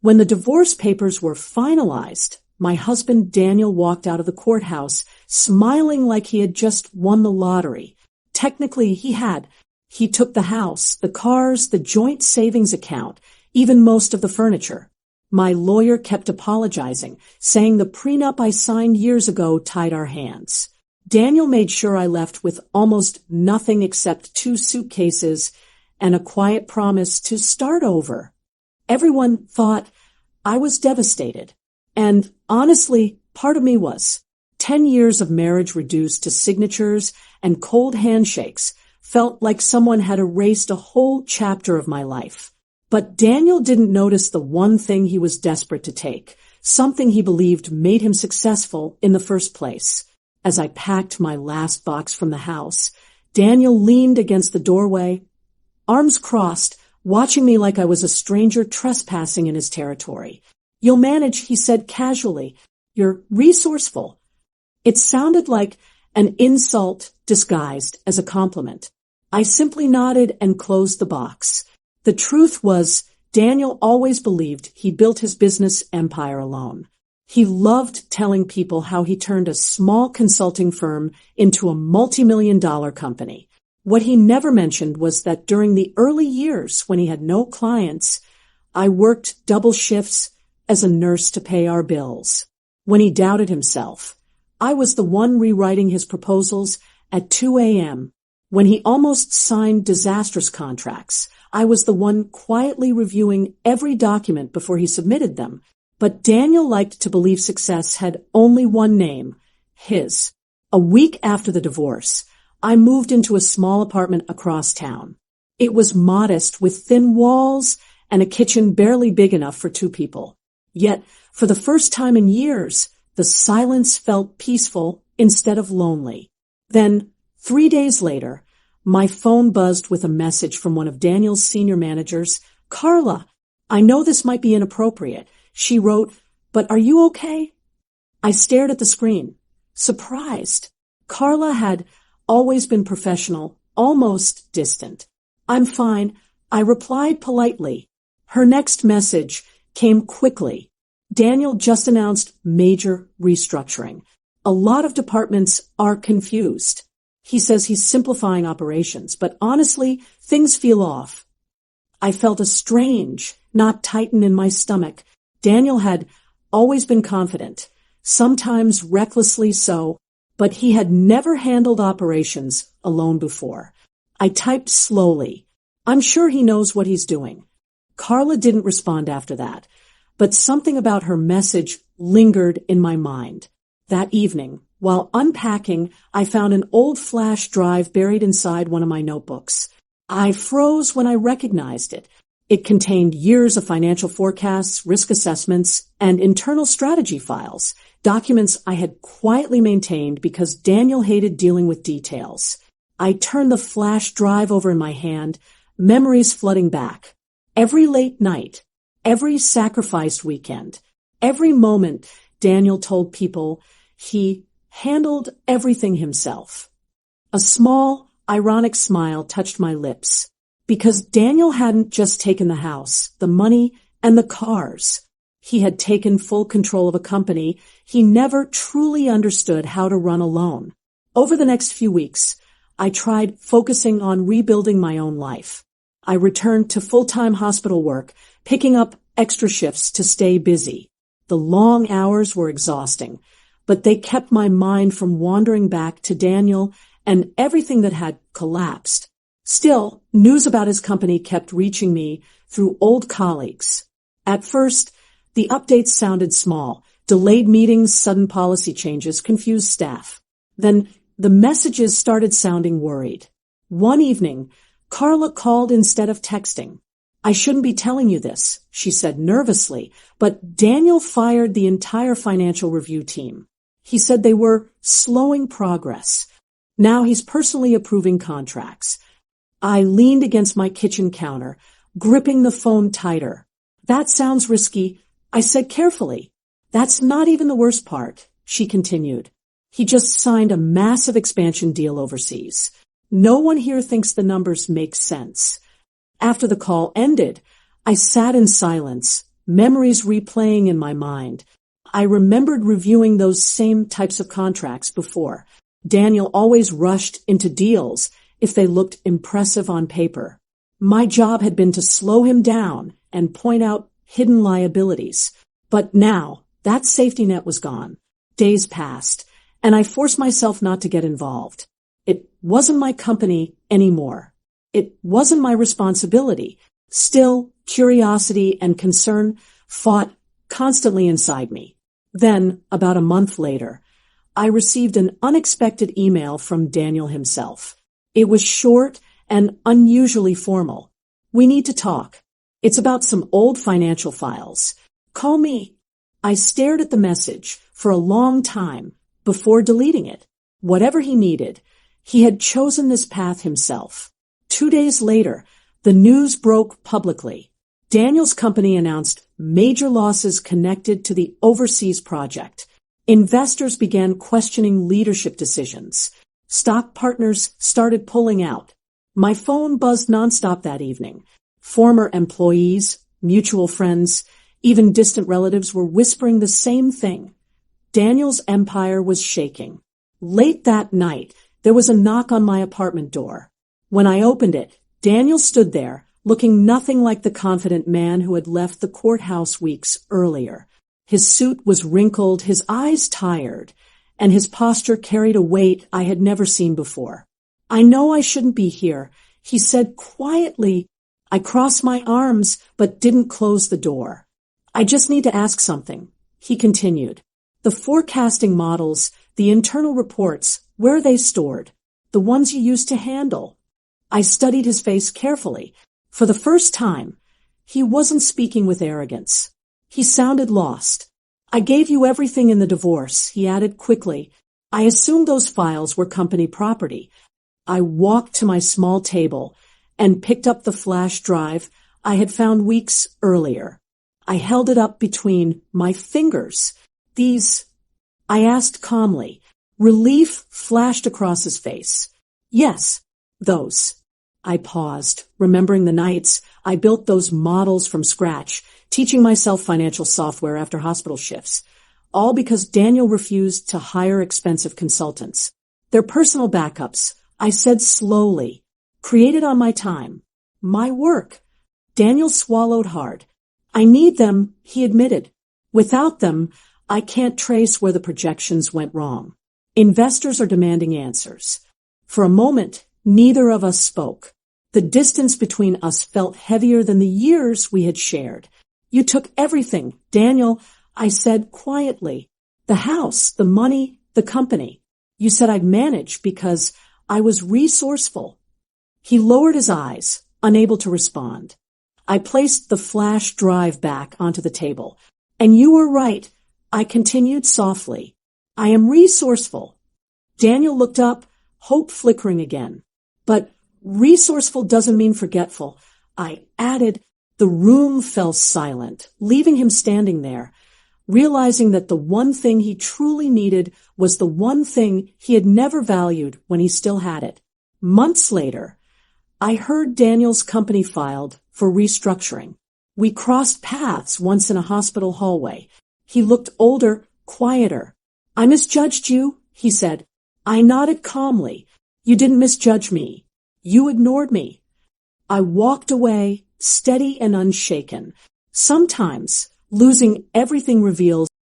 When the divorce papers were finalized, my husband Daniel walked out of the courthouse smiling like he had just won the lottery. Technically, he had. He took the house, the cars, the joint savings account, even most of the furniture. My lawyer kept apologizing, saying the prenup I signed years ago tied our hands. Daniel made sure I left with almost nothing except 2 suitcases and a quiet promise to start over. Everyone thought I was devastated. And honestly, part of me was. 10 years of marriage reduced to signatures and cold handshakes felt like someone had erased a whole chapter of my life. But Daniel didn't notice the one thing he was desperate to take, something he believed made him successful in the first place. As I packed my last box from the house, Daniel leaned against the doorway, arms crossed, watching me like I was a stranger trespassing in his territory. "You'll manage," he said casually. "You're resourceful." It sounded like an insult disguised as a compliment. I simply nodded and closed the box. The truth was, Daniel always believed he built his business empire alone. He loved telling people how he turned a small consulting firm into a multi-million-dollar company. What he never mentioned was that during the early years when he had no clients, I worked double shifts as a nurse to pay our bills. When he doubted himself, I was the one rewriting his proposals at 2 a.m. When he almost signed disastrous contracts, I was the one quietly reviewing every document before he submitted them. But Daniel liked to believe success had only one name, his. A week after the divorce, I moved into a small apartment across town. It was modest with thin walls and a kitchen barely big enough for 2 people. Yet, for the first time in years, the silence felt peaceful instead of lonely. Then, 3 days later, my phone buzzed with a message from one of Daniel's senior managers. "Carla, I know this might be inappropriate," she wrote, "but are you okay?" I stared at the screen, surprised. Carla had always been professional, almost distant. "I'm fine," I replied politely. Her next message came quickly. "Daniel just announced major restructuring. A lot of departments are confused. He says he's simplifying operations, but honestly, things feel off." I felt a strange, not tighten in my stomach. Daniel had always been confident, sometimes recklessly so, but he had never handled operations alone before. I typed slowly. "I'm sure he knows what he's doing." Carla didn't respond after that, but something about her message lingered in my mind. That evening, while unpacking, I found an old flash drive buried inside one of my notebooks. I froze when I recognized it. It contained years of financial forecasts, risk assessments, and internal strategy files, documents I had quietly maintained because Daniel hated dealing with details. I turned the flash drive over in my hand, memories flooding back. Every late night, every sacrificed weekend, every moment Daniel told people he handled everything himself. A small, ironic smile touched my lips, because Daniel hadn't just taken the house, the money, and the cars. He had taken full control of a company he never truly understood how to run alone. Over the next few weeks, I tried focusing on rebuilding my own life. I returned to full-time hospital work, picking up extra shifts to stay busy. The long hours were exhausting, but they kept my mind from wandering back to Daniel and everything that had collapsed. Still, news about his company kept reaching me through old colleagues. At first, the updates sounded small. Delayed meetings, sudden policy changes confused staff. Then the messages started sounding worried. One evening, Carla called instead of texting. "I shouldn't be telling you this," she said nervously, but Daniel fired the entire financial review team. He said they were slowing progress. Now he's personally approving contracts. I leaned against my kitchen counter, gripping the phone tighter. "That sounds risky," I said carefully. "That's not even the worst part," she continued. "He just signed a massive expansion deal overseas. No one here thinks the numbers make sense." After the call ended, I sat in silence, memories replaying in my mind. I remembered reviewing those same types of contracts before. Daniel always rushed into deals if they looked impressive on paper. My job had been to slow him down and point out hidden liabilities. But now, that safety net was gone. Days passed, and I forced myself not to get involved. It wasn't my company anymore. It wasn't my responsibility. Still, curiosity and concern fought constantly inside me. Then, about a month later, I received an unexpected email from Daniel himself. It was short and unusually formal. "We need to talk. It's about some old financial files. Call me." I stared at the message for a long time before deleting it. Whatever he needed, he had chosen this path himself. 2 days later, the news broke publicly. Daniel's company announced major losses connected to the overseas project. Investors began questioning leadership decisions. Stock partners started pulling out. My phone buzzed nonstop that evening. Former employees, mutual friends, even distant relatives were whispering the same thing. Daniel's empire was shaking. Late that night, there was a knock on my apartment door. When I opened it, Daniel stood there, looking nothing like the confident man who had left the courthouse weeks earlier. His suit was wrinkled, his eyes tired, and his posture carried a weight I had never seen before. "I know I shouldn't be here," he said quietly. I crossed my arms but didn't close the door. "I just need to ask something," he continued. "The forecasting models, the internal reports, where are they stored? The ones you used to handle?" I studied his face carefully. For the first time, he wasn't speaking with arrogance. He sounded lost. "I gave you everything in the divorce," he added quickly. "I assumed those files were company property." I walked to my small table and picked up the flash drive I had found weeks earlier. I held it up between my fingers. "These?" I asked calmly. Relief flashed across his face. "Yes, those." I paused, remembering the nights I built those models from scratch, teaching myself financial software after hospital shifts, all because Daniel refused to hire expensive consultants. "They're personal backups," I said slowly, "created on my time. My work." Daniel swallowed hard. "I need them," he admitted. "Without them, I can't trace where the projections went wrong. Investors are demanding answers." For a moment, neither of us spoke. The distance between us felt heavier than the years we had shared. "You took everything, Daniel," I said quietly. "The house, the money, the company. You said I'd manage because I was resourceful." He lowered his eyes, unable to respond. I placed the flash drive back onto the table. "And you were right," I continued softly. "I am resourceful." Daniel looked up, hope flickering again. "But resourceful doesn't mean forgetful," I added. The room fell silent, leaving him standing there, realizing that the one thing he truly needed was the one thing he had never valued when he still had it. Months later, I heard Daniel's company filed for restructuring. We crossed paths once in a hospital hallway. He looked older, quieter. "I misjudged you," he said. I nodded calmly. "You didn't misjudge me. You ignored me." I walked away, steady and unshaken. Sometimes losing everything reveals